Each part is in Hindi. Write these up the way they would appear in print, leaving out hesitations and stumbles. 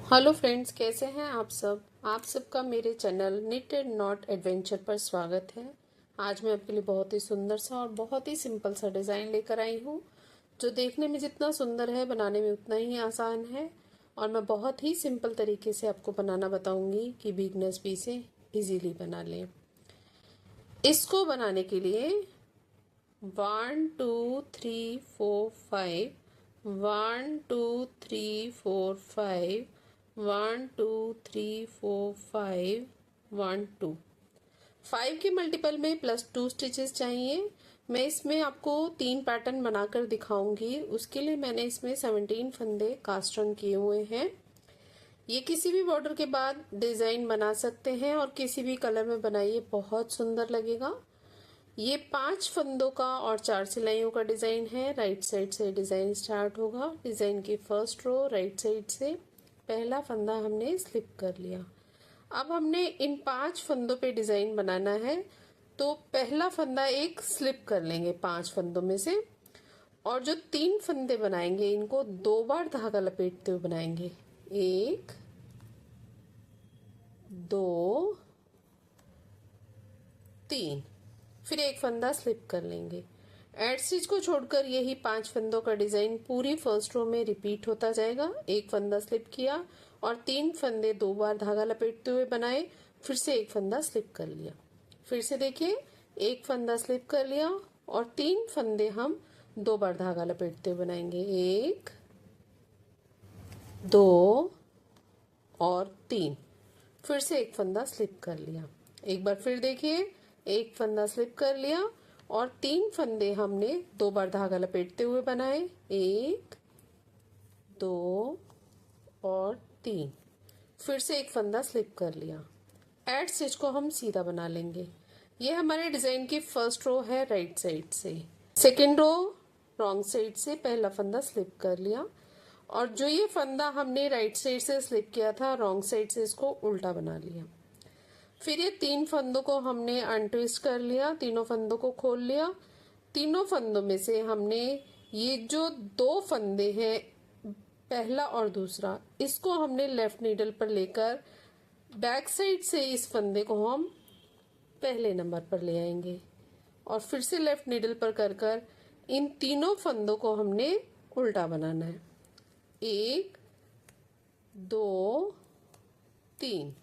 हेलो फ्रेंड्स, कैसे हैं आप सब। आप सबका मेरे channel knit and knot adventure पर स्वागत है। आज मैं आपके लिए बहुत ही सुंदर सा और बहुत ही सिंपल सा डिज़ाइन लेकर आई हूँ, जो देखने में जितना सुंदर है बनाने में उतना ही आसान है। और मैं बहुत ही सिंपल तरीके से आपको बनाना बताऊंगी कि बिगनर्स भी इसे इजीली बना लें। इसको बनाने के लिए 1 2 3 4 5 1 2 3 4 5 1 2 3 4 5 1 2 5 के मल्टीपल में +2 स्टिचेस चाहिए। मैं इसमें आपको 3 पैटर्न बनाकर दिखाऊंगी। उसके लिए मैंने इसमें 17 फंदे कास्ट ऑन किए हुए हैं। ये किसी भी बॉर्डर के बाद डिजाइन बना सकते हैं और किसी भी कलर में बनाइए, बहुत सुंदर लगेगा। ये 5 फंदों का और 4 सिलाइयों का डिजाइन है। राइट साइड से डिजाइन स्टार्ट होगा। डिजाइन की फर्स्ट रो राइट साइड से पहला फंदा हमने स्लिप कर लिया। अब हमने इन 5 फंदों पे डिजाइन बनाना है, तो पहला फंदा एक स्लिप कर लेंगे 5 फंदों में से, और जो 3 फंदे बनाएंगे इनको 2 बार धागा लपेटते हुए बनाएंगे। 1 2 3, फिर एक फंदा स्लिप कर लेंगे। एड स्टिच को छोड़कर यही 5 फंदों का डिजाइन पूरी फर्स्ट रो में रिपीट होता जाएगा। एक फंदा स्लिप किया और 3 फंदे 2 बार धागा लपेटते हुए बनाए, फिर से एक फंदा स्लिप कर लिया। फिर से देखिए, एक फंदा स्लिप कर लिया और 3 फंदे हम 2 बार धागा लपेटते हुए बनाएंगे। 1 2 और 3, फिर से एक फंदा स्लिप कर लिया। एक बार फिर देखिए, एक फंदा स्लिप कर लिया और 3 फंदे हमने 2 बार धागा लपेटते हुए बनाए। 1 2 और 3, फिर से एक फंदा स्लिप कर लिया। एड स्टिच को हम सीधा बना लेंगे। ये हमारे डिजाइन की फर्स्ट रो है राइट साइड से। सेकेंड रो रॉन्ग साइड से पहला फंदा स्लिप कर लिया, और जो ये फंदा हमने राइट साइड से स्लिप किया था रॉन्ग साइड से इसको उल्टा बना लिया। फिर ये 3 फंदों को हमने अनट्विस्ट कर लिया, तीनों फंदों को खोल लिया। तीनों फंदों में से हमने ये जो 2 फंदे हैं, पहला और दूसरा, इसको हमने लेफ्ट नीडल पर लेकर बैक साइड से इस फंदे को हम पहले नंबर पर ले आएंगे, और फिर से लेफ्ट नीडल पर कर इन तीनों फंदों को हमने उल्टा बनाना है। 1 2 3,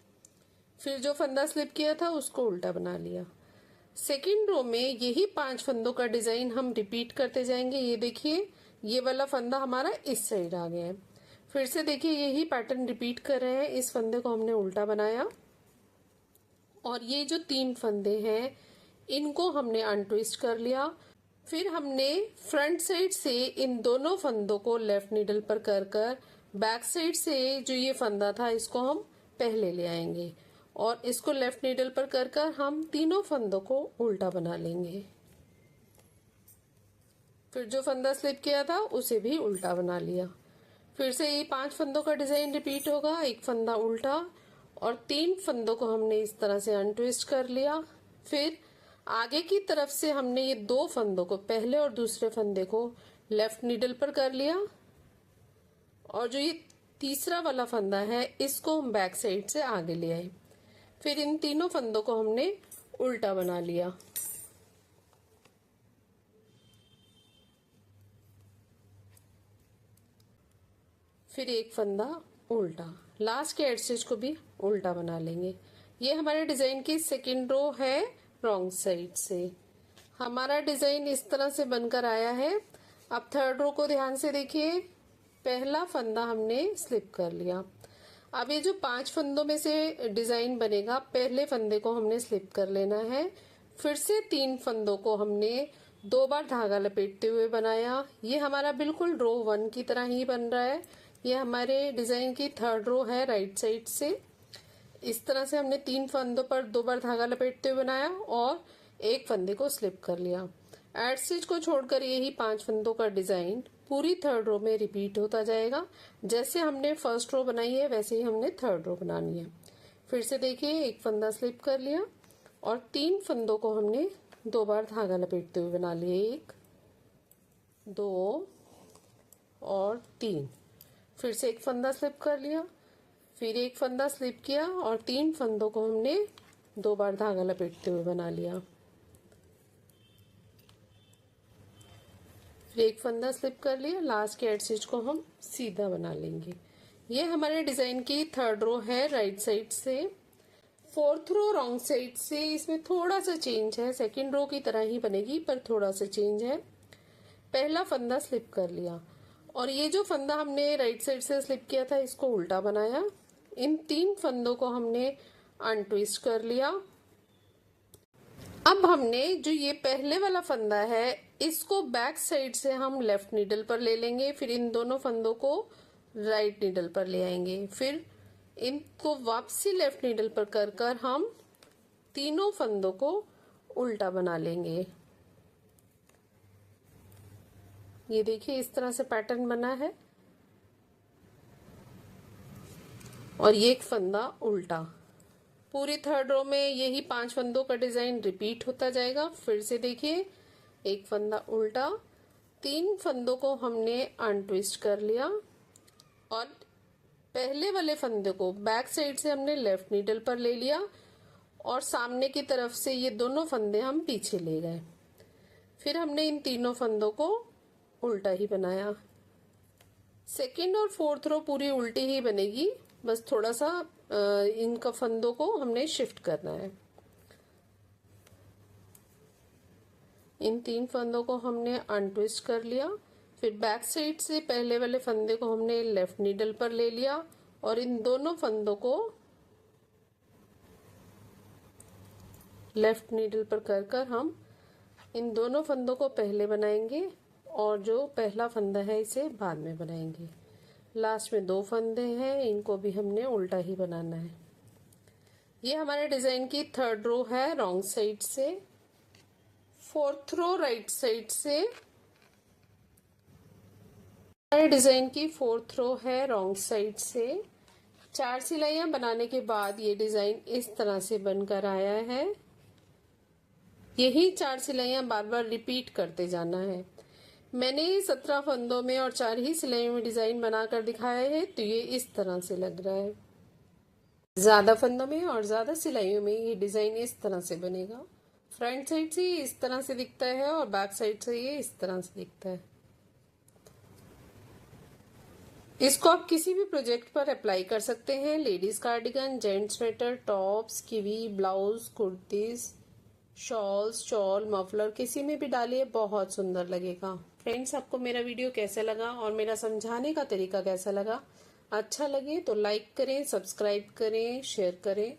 फिर जो फंदा स्लिप किया था उसको उल्टा बना लिया। सेकेंड रो में यही 5 फंदों का डिजाइन हम रिपीट करते जाएंगे। ये देखिए, ये वाला फंदा हमारा इस साइड आ गया है। फिर से देखिए, यही पैटर्न रिपीट कर रहे हैं। इस फंदे को हमने उल्टा बनाया, और ये जो 3 फंदे हैं इनको हमने अनट्विस्ट कर लिया। फिर हमने फ्रंट साइड से इन दोनों फंदों को लेफ्ट नीडल पर कर बैक साइड से जो ये फंदा था इसको हम पहले ले आएंगे, और इसको लेफ्ट नीडल पर कर हम तीनों फंदों को उल्टा बना लेंगे। फिर जो फंदा स्लिप किया था उसे भी उल्टा बना लिया। फिर से ये 5 फंदों का डिजाइन रिपीट होगा। एक फंदा उल्टा और 3 फंदों को हमने इस तरह से अनट्विस्ट कर लिया। फिर आगे की तरफ से हमने ये 2 फंदों को, पहले और दूसरे फंदे को लेफ्ट नीडल पर कर लिया, और जो ये तीसरा वाला फंदा है इसको हम बैक साइड से आगे ले आए। फिर इन तीनों फंदों को हमने उल्टा बना लिया। फिर एक फंदा उल्टा, लास्ट के एड स्टिच को भी उल्टा बना लेंगे। ये हमारे डिजाइन की सेकेंड रो है रॉन्ग साइड से। हमारा डिजाइन इस तरह से बनकर आया है। अब थर्ड रो को ध्यान से देखिए, पहला फंदा हमने स्लिप कर लिया। अब ये जो 5 फंदों में से डिजाइन बनेगा, पहले फंदे को हमने स्लिप कर लेना है। फिर से 3 फंदों को हमने 2 बार धागा लपेटते हुए बनाया। ये हमारा बिल्कुल रो 1 की तरह ही बन रहा है। ये हमारे डिजाइन की थर्ड रो है राइट साइड से। इस तरह से हमने 3 फंदों पर 2 बार धागा लपेटते हुए बनाया और एक फंदे को स्लिप कर लिया। एड स्टिच को छोड़कर यही 5 फंदों का डिजाइन पूरी थर्ड रो में रिपीट होता जाएगा। जैसे हमने फर्स्ट रो बनाई है वैसे ही हमने थर्ड रो बनानी है। फिर से देखिए, एक फंदा स्लिप कर लिया और 3 फंदों को हमने 2 बार धागा लपेटते हुए बना लिए। 1 2 और 3, फिर से एक फंदा स्लिप कर लिया, फिर एक फंदा स्लिप किया और 3 फंदों को हमने 2 बार धागा लपेटते हुए बना लिया। फिर एक फंदा स्लिप कर लिया, लास्ट के एड स्टिच को हम सीधा बना लेंगे। ये हमारे डिजाइन की 3rd रो है राइट साइड से। 4th रो रॉन्ग साइड से, इसमें थोड़ा सा चेंज है, 2nd रो की तरह ही बनेगी पर थोड़ा सा चेंज है। पहला फंदा स्लिप कर लिया और ये जो फंदा हमने राइट साइड से स्लिप किया था इसको उल्टा बनाया। इन 3 फंदों को हमने अनट्विस्ट कर लिया। अब हमने जो ये पहले वाला फंदा है इसको बैक साइड से हम लेफ्ट नीडल पर ले लेंगे, फिर इन दोनों फंदों को राइट नीडल पर ले आएंगे, फिर इनको वापसी लेफ्ट नीडल पर कर कर हम तीनों फंदों को उल्टा बना लेंगे। ये देखिए इस तरह से पैटर्न बना है और ये एक फंदा उल्टा। पूरी 3rd रो में यही 5 फंदों का डिजाइन रिपीट होता जाएगा। फिर से देखिए, एक फंदा उल्टा, 3 फंदों को हमने अनट्विस्ट कर लिया और पहले वाले फंदे को बैक साइड से हमने लेफ्ट नीडल पर ले लिया और सामने की तरफ से ये दोनों फंदे हम पीछे ले गए। फिर हमने इन तीनों फंदों को उल्टा ही बनाया। 2nd और 4th रो पूरी उल्टी ही बनेगी, बस थोड़ा सा इनका फंदों को हमने शिफ्ट करना है। इन 3 फंदों को हमने अनट्विस्ट कर लिया, फिर बैक साइड से पहले वाले फंदे को हमने लेफ्ट नीडल पर ले लिया और इन दोनों फंदों को लेफ्ट नीडल पर कर कर हम इन दोनों फंदों को पहले बनाएंगे और जो पहला फंदा है इसे बाद में बनाएंगे। लास्ट में 2 फंदे हैं, इनको भी हमने उल्टा ही बनाना है। ये हमारे डिजाइन की 3rd रो है रॉन्ग साइड से। 4th रो राइट साइड से। हमारे डिजाइन की 4th रो है रॉन्ग साइड से। 4 सिलाइयां बनाने के बाद ये डिजाइन इस तरह से बनकर आया है। यही 4 सिलाइयां बार बार रिपीट करते जाना है। मैंने 17 फंदों में और 4 ही सिलाइयों में डिजाइन बनाकर दिखाया है, तो ये इस तरह से लग रहा है। ज्यादा फंदों में और ज्यादा सिलाइयों में ये डिजाइन इस तरह से बनेगा। फ्रंट साइड से ये इस तरह से दिखता है और बैक साइड से ये इस तरह से दिखता है। इसको आप किसी भी प्रोजेक्ट पर अप्लाई कर सकते हैं। Ladies cardigan, gents sweater, tops, kiwi, blouse, kurtis, shawls, shawl, muffler, किसी में भी डालिए, बहुत सुंदर लगेगा। फ्रेंड्स, आपको मेरा वीडियो कैसा लगा और मेरा समझाने का तरीका कैसा लगा? अच्छा लगे तो लाइक करें, सब्सक्राइब करें, शेयर करें।